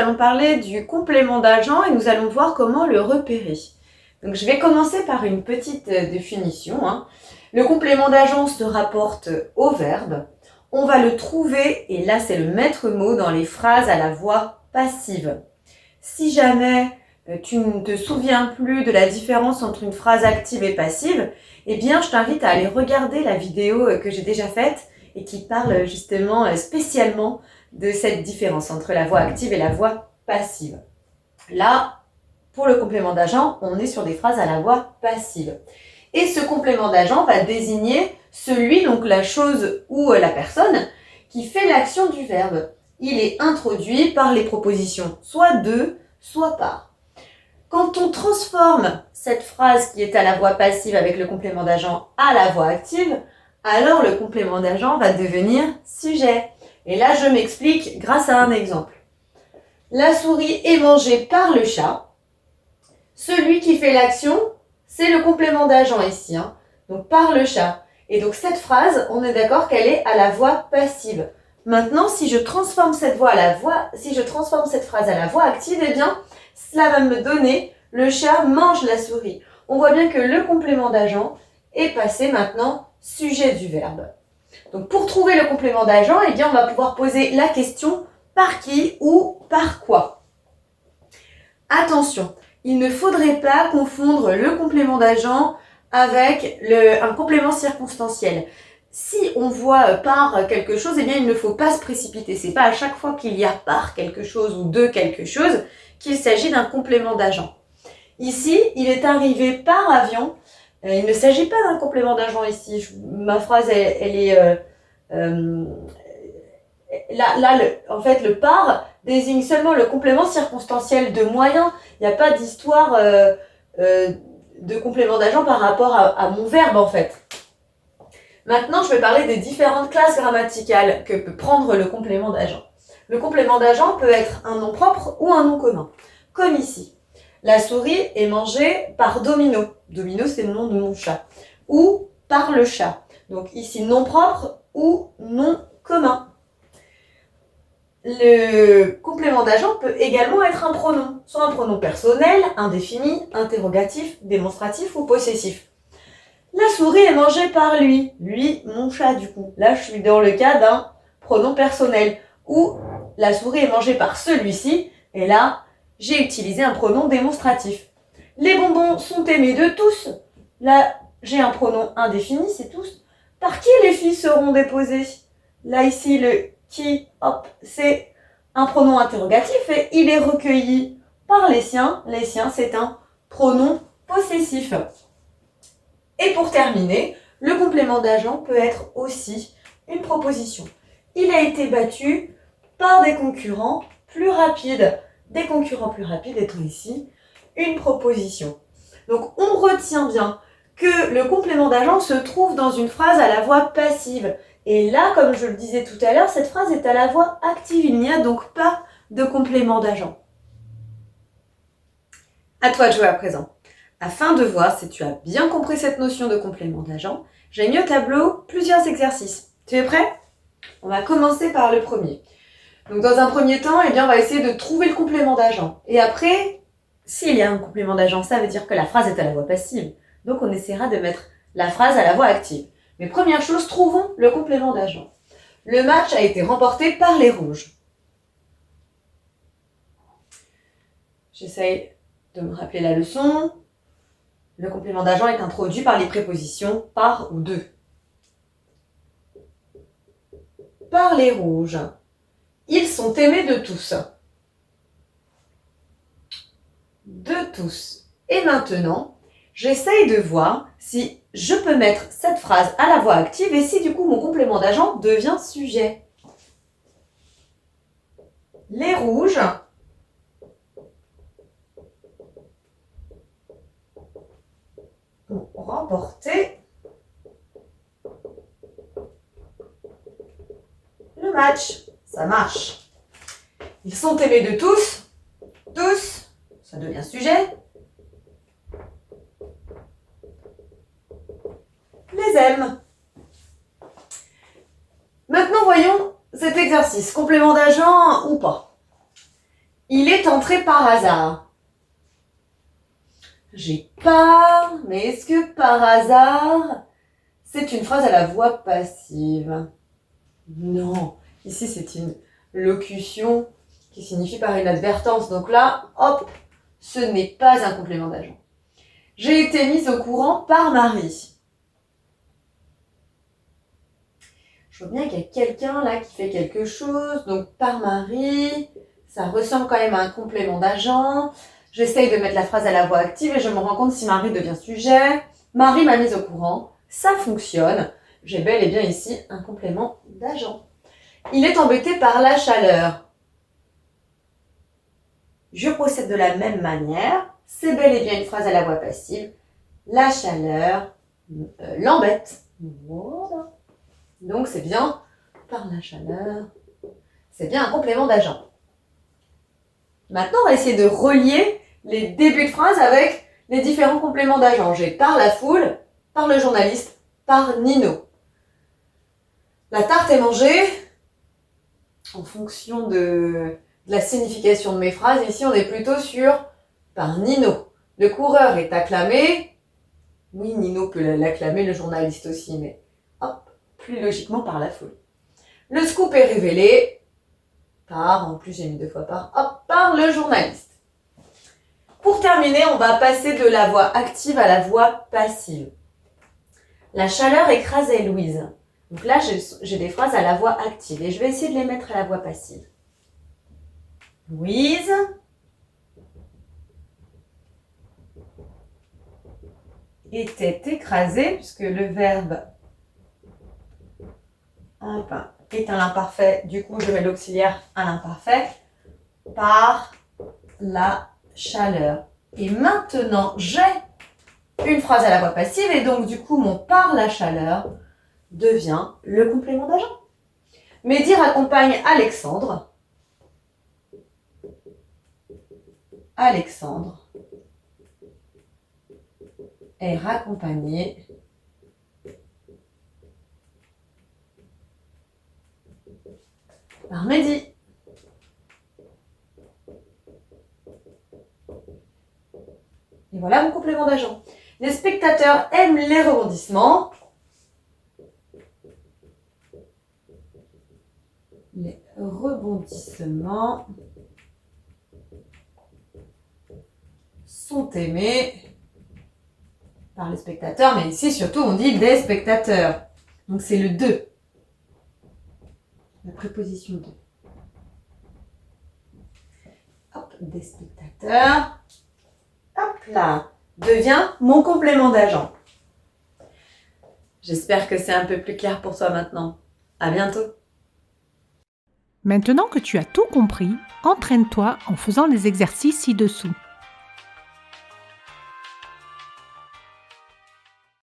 allons parler du complément d'agent et nous allons voir comment le repérer. Donc, je vais commencer par une petite définition. Le complément d'agent se rapporte au verbe. On va le trouver, et là c'est le maître mot, dans les phrases à la voix passive. Si jamais tu ne te souviens plus de la différence entre une phrase active et passive, eh bien je t'invite à aller regarder la vidéo que j'ai déjà faite et qui parle justement spécialement de cette différence entre la voix active et la voix passive. Là, pour le complément d'agent, on est sur des phrases à la voix passive. Et ce complément d'agent va désigner celui, donc la chose ou la personne, qui fait l'action du verbe. Il est introduit par les propositions soit de, soit par. Quand on transforme cette phrase qui est à la voix passive avec le complément d'agent à la voix active, alors le complément d'agent va devenir sujet. Et là, je m'explique grâce à un exemple. La souris est mangée par le chat. Celui qui fait l'action, c'est le complément d'agent ici, donc par le chat. Et donc cette phrase, on est d'accord qu'elle est à la voix passive. Maintenant, si je transforme cette phrase à la voix active, eh bien, cela va me donner le chat mange la souris. On voit bien que le complément d'agent est passé maintenant sujet du verbe. Donc pour trouver le complément d'agent, eh bien, on va pouvoir poser la question par qui ou par quoi. Attention, il ne faudrait pas confondre le complément d'agent avec un complément circonstanciel. Si on voit par quelque chose, eh bien il ne faut pas se précipiter. Ce n'est pas à chaque fois qu'il y a par quelque chose ou de quelque chose qu'il s'agit d'un complément d'agent. Ici, il est arrivé par avion. Il ne s'agit pas d'un complément d'agent ici. Ma phrase, elle est... en fait, le par désigne seulement le complément circonstanciel de moyen. Il n'y a pas d'histoire de complément d'agent par rapport à mon verbe, en fait. Maintenant, je vais parler des différentes classes grammaticales que peut prendre le complément d'agent. Le complément d'agent peut être un nom propre ou un nom commun. Comme ici. La souris est mangée par Domino. Domino, c'est le nom de mon chat. Ou par le chat. Donc ici, nom propre ou nom commun. Le complément d'agent peut également être un pronom. Soit un pronom personnel, indéfini, interrogatif, démonstratif ou possessif. La souris est mangée par lui. Lui, mon chat, du coup. Là, je suis dans le cas d'un pronom personnel. Ou la souris est mangée par celui-ci. Et là, j'ai utilisé un pronom démonstratif. Les bonbons sont aimés de tous. Là, j'ai un pronom indéfini, c'est tous. Par qui les filles seront déposées? Là, ici, le qui, hop, c'est un pronom interrogatif et il est recueilli par les siens. Les siens, c'est un pronom possessif. Et pour terminer, le complément d'agent peut être aussi une proposition. Il a été battu par des concurrents plus rapides. Des concurrents plus rapides étant ici une proposition. Donc on retient bien que le complément d'agent se trouve dans une phrase à la voix passive. Et là, comme je le disais tout à l'heure, cette phrase est à la voix active. Il n'y a donc pas de complément d'agent. À toi de jouer à présent. Afin de voir si tu as bien compris cette notion de complément d'agent, j'ai mis au tableau plusieurs exercices. Tu es prêt? On va commencer par le premier. Donc dans un premier temps, on va essayer de trouver le complément d'agent. Et après, s'il y a un complément d'agent, ça veut dire que la phrase est à la voix passive. Donc on essaiera de mettre la phrase à la voix active. Mais première chose, trouvons le complément d'agent. Le match a été remporté par les rouges. J'essaye de me rappeler la leçon. Le complément d'agent est introduit par les prépositions par ou de. Par les rouges. Ils sont aimés de tous. De tous. Et maintenant, j'essaye de voir si je peux mettre cette phrase à la voix active et si du coup mon complément d'agent devient sujet. Les rouges ont remporté le match. Ça marche. Ils sont aimés de tous. Tous, ça devient sujet. Les aime. Maintenant, voyons cet exercice. Complément d'agent ou pas. Il est entré par hasard. J'ai pas, mais est-ce que par hasard, c'est une phrase à la voix passive? Non, ici c'est une locution qui signifie par une advertence. Donc là, hop, ce n'est pas un complément d'agent. J'ai été mise au courant par Marie. Je vois bien qu'il y a quelqu'un là qui fait quelque chose. Donc par Marie, ça ressemble quand même à un complément d'agent. J'essaye de mettre la phrase à la voix active et je me rends compte si Marie devient sujet. Marie m'a mise au courant. Ça fonctionne. J'ai bel et bien ici un complément d'agent. Il est embêté par la chaleur. Je procède de la même manière. C'est bel et bien une phrase à la voix passive. La chaleur l'embête. Voilà. Donc c'est bien par la chaleur. C'est bien un complément d'agent. Maintenant, on va essayer de relier les débuts de phrase avec les différents compléments d'agent. J'ai par la foule, par le journaliste, par Nino. La tarte est mangée en fonction de la signification de mes phrases. Ici, on est plutôt sur par Nino. Le coureur est acclamé. Oui, Nino peut l'acclamer, le journaliste aussi, mais hop, plus logiquement par la foule. Le scoop est révélé par, en plus j'ai mis 2 fois par, hop, par le journaliste. Pour terminer, on va passer de la voix active à la voix passive. La chaleur écrasait Louise. Donc là, j'ai des phrases à la voix active et je vais essayer de les mettre à la voix passive. Louise était écrasée, puisque le verbe est un imparfait, du coup je mets l'auxiliaire à l'imparfait, par la chaleur. Et maintenant, j'ai une phrase à la voix passive et donc du coup mon par la chaleur devient le complément d'agent. Mehdi accompagne Alexandre. Alexandre est raccompagné par Mehdi. Et voilà mon complément d'agent. Les spectateurs aiment les rebondissements. Les rebondissements sont aimés par les spectateurs, mais ici surtout on dit des spectateurs. Donc c'est le 2. La préposition 2. Hop, des spectateurs. Hop là, devient mon complément d'agent. J'espère que c'est un peu plus clair pour toi maintenant. À bientôt. Maintenant que tu as tout compris, entraîne-toi en faisant les exercices ci-dessous.